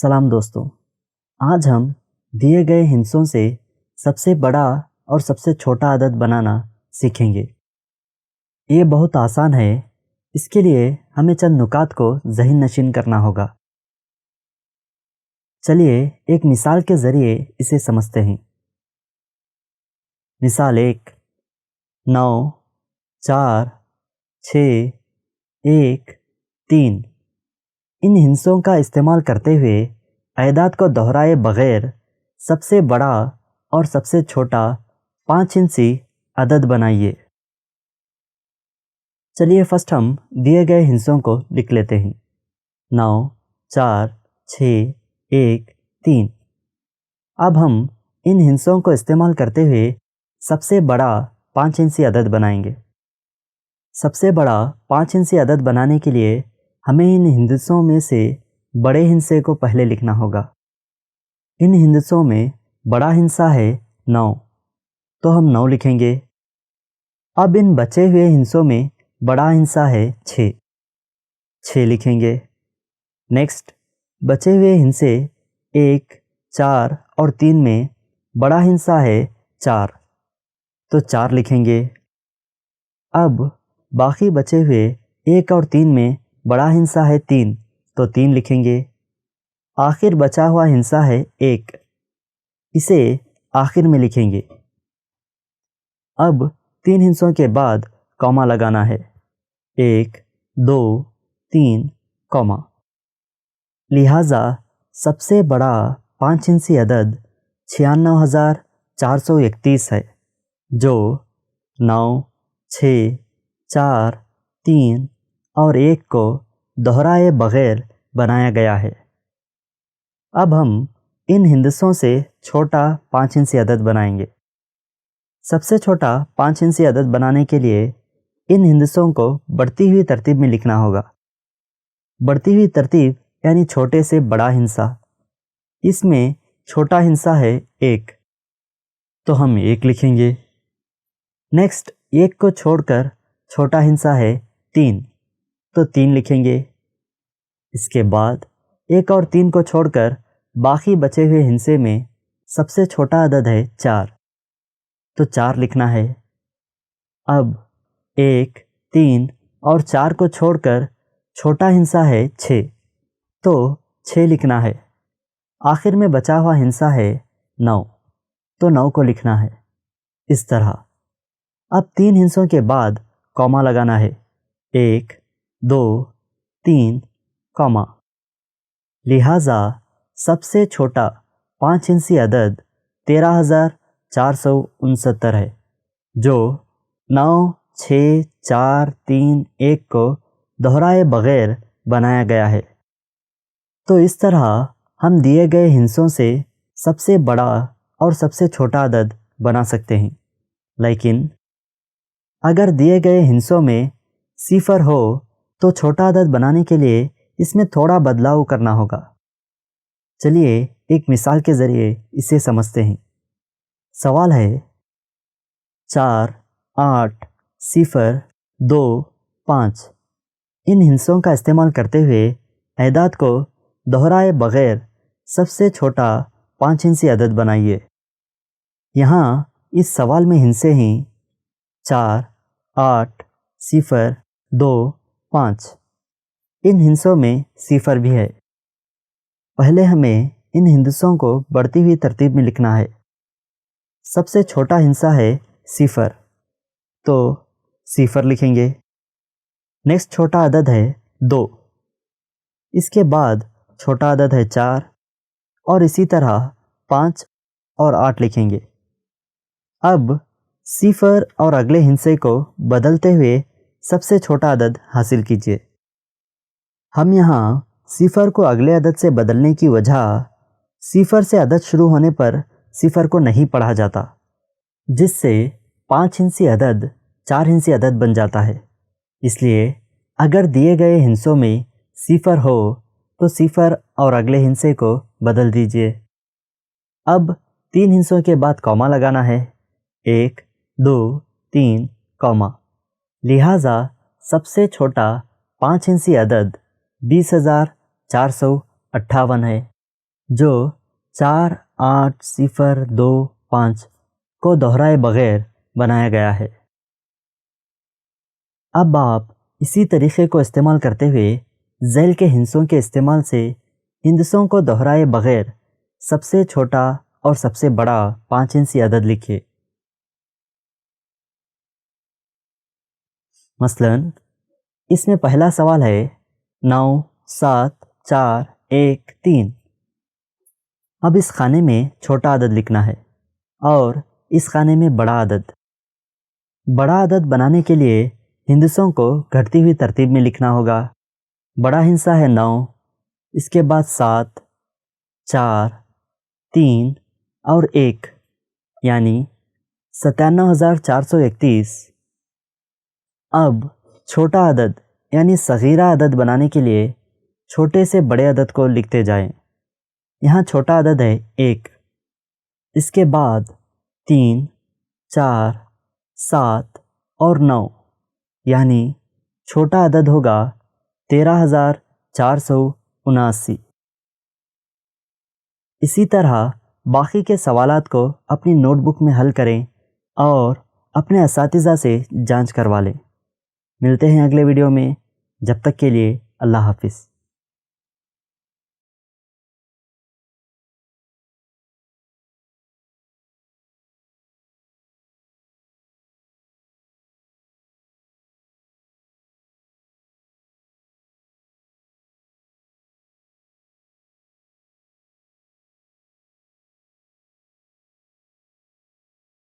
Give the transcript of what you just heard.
सलाम दोस्तों। आज हम दिए गए हिंसों से सबसे बड़ा और सबसे छोटा अदद बनाना सीखेंगे। ये बहुत आसान है। इसके लिए हमें चंद नुकात को ज़हन नशीन करना होगा। चलिए एक मिसाल के ज़रिए इसे समझते हैं। मिसाल 1, 9, 4, 6, 1, 3। इन हिंसों का इस्तेमाल करते हुए अयदाद को दोहराए बग़ैर सबसे बड़ा और सबसे छोटा 5 हिंसी अदद बनाइए। चलिए फर्स्ट हम दिए गए हिंसों को लिख लेते हैं। 9, 4, 6, 1, 3। अब हम इन हिंसों को इस्तेमाल करते हुए सबसे बड़ा 5 हिंसी अदद बनाएंगे। सबसे बड़ा 5 हिंसी अदद बनाने के लिए हमें इन हिंसों में से बड़े हिंसे को पहले लिखना होगा। इन हिंसों में बड़ा हिंसा है 9, तो हम 9 लिखेंगे। अब इन बचे हुए हिंसों में बड़ा हिंसा है 6 लिखेंगे। नेक्स्ट बचे हुए हिंसे 1, 4 और 3 में बड़ा हिंसा है 4, तो 4 लिखेंगे। अब बाकी बचे हुए 1 और 3 में बड़ा हिंसा है 3, तो 3 लिखेंगे। आखिर बचा हुआ हिंसा है 1, इसे आखिर में लिखेंगे। अब 3 हिंसों के बाद कॉमा लगाना है। 1, 2, 3, कॉमा। लिहाजा सबसे बड़ा 5 हिंसी अदद 96,431 है, जो 9, 6, 4, 3 और 1 को दोहराए बग़ैर बनाया गया है। अब हम इन हिंसों से छोटा 5 हिंसी अदद बनाएंगे। सबसे छोटा 5 हिंसी अदद बनाने के लिए इन हिंसों को बढ़ती हुई तरतीब में लिखना होगा। बढ़ती हुई तरतीब यानी छोटे से बड़ा हिंसा। इसमें छोटा हिंसा है 1, तो हम 1 लिखेंगे। नेक्स्ट 1 को छोड़कर छोटा हिंसा है 3, तो 3 लिखेंगे। इसके बाद 1 और 3 को छोड़कर बाकी बचे हुए हिंसे में सबसे छोटा अदद है 4, तो 4 लिखना है। अब 1, 3 और 4 को छोड़कर छोटा हिंसा है 6, तो 6 लिखना है। आखिर में बचा हुआ हिंसा है 9, तो 9 को लिखना है। इस तरह अब 3 हिंसों के बाद कॉमा लगाना है। 1, 2, 3, कॉमा। लिहाजा सबसे छोटा 5 हिंसी अदद 13,469 है, जो 9, 6, 4, 3, 1 को दोहराए बग़ैर बनाया गया है। तो इस तरह हम दिए गए हिंसों से सबसे बड़ा और सबसे छोटा अदद बना सकते हैं। लेकिन अगर दिए गए हिंसों में सिफर हो तो छोटा अदद बनाने के लिए इसमें थोड़ा बदलाव करना होगा। चलिए एक मिसाल के ज़रिए इसे समझते हैं। सवाल है 4, 8, 0, 2, 5। इन हिंसों का इस्तेमाल करते हुए अयदाद को दोहराए बग़ैर सबसे छोटा 5 हिंसी अदद बनाइए। यहाँ इस सवाल में हिंसे हैं 4, 8, 0, 2, 5। इन हिंसों में सिफर भी है। पहले हमें इन हिंसों को बढ़ती हुई तरतीब में लिखना है। सबसे छोटा हिंसा है 0, तो 0 लिखेंगे। नेक्स्ट छोटा अदद है 2, इसके बाद छोटा अदद है 4 और इसी तरह 5 और 8 लिखेंगे। अब 0 और अगले हिंसे को बदलते हुए सबसे छोटा अदद हासिल कीजिए। हम यहाँ 0 को अगले अदद से बदलने की वजह 0 से अदद शुरू होने पर 0 को नहीं पढ़ा जाता, जिससे 5 हिंसी अदद 4 हिंसी अदद बन जाता है। इसलिए अगर दिए गए हिंसों में 0 हो तो 0 और अगले हिंसे को बदल दीजिए। अब 3 हिंसों के बाद कॉमा लगाना है। 1, 2, 3, कॉमा। लिहाजा सबसे छोटा 5 हिंसी अदद 20,458 है। جو 48025 کو دہرائے بغیر بنایا گیا ہے۔ اب آپ اسی طریقے کو استعمال کرتے ہوئے ذیل کے ہندسوں کے استعمال سے ہندسوں کو دہرائے بغیر سب سے چھوٹا اور سب سے بڑا 5 ہندسی عدد لکھیے۔ مثلا اس میں پہلا سوال ہے 9 7 4 1 3۔ اب اس خانے میں چھوٹا عدد لکھنا ہے اور اس خانے میں بڑا عدد۔ بڑا عدد بنانے کے لیے ہندسوں کو گھٹتی ہوئی ترتیب میں لکھنا ہوگا۔ بڑا ہندسہ ہے 9، اس کے بعد 7 4 3 اور 1 یعنی 97,431۔ اب چھوٹا عدد یعنی صغیرہ عدد بنانے کے لیے چھوٹے سے بڑے عدد کو لکھتے جائیں۔ یہاں چھوٹا عدد ہے 1، اس کے بعد 3 4 7 اور 9 یعنی چھوٹا عدد ہوگا 13,479۔ اسی طرح باقی کے سوالات کو اپنی نوٹ بک میں حل کریں اور اپنے اساتذہ سے جانچ کروا لیں۔ ملتے ہیں اگلے ویڈیو میں، جب تک کے لیے اللہ حافظ۔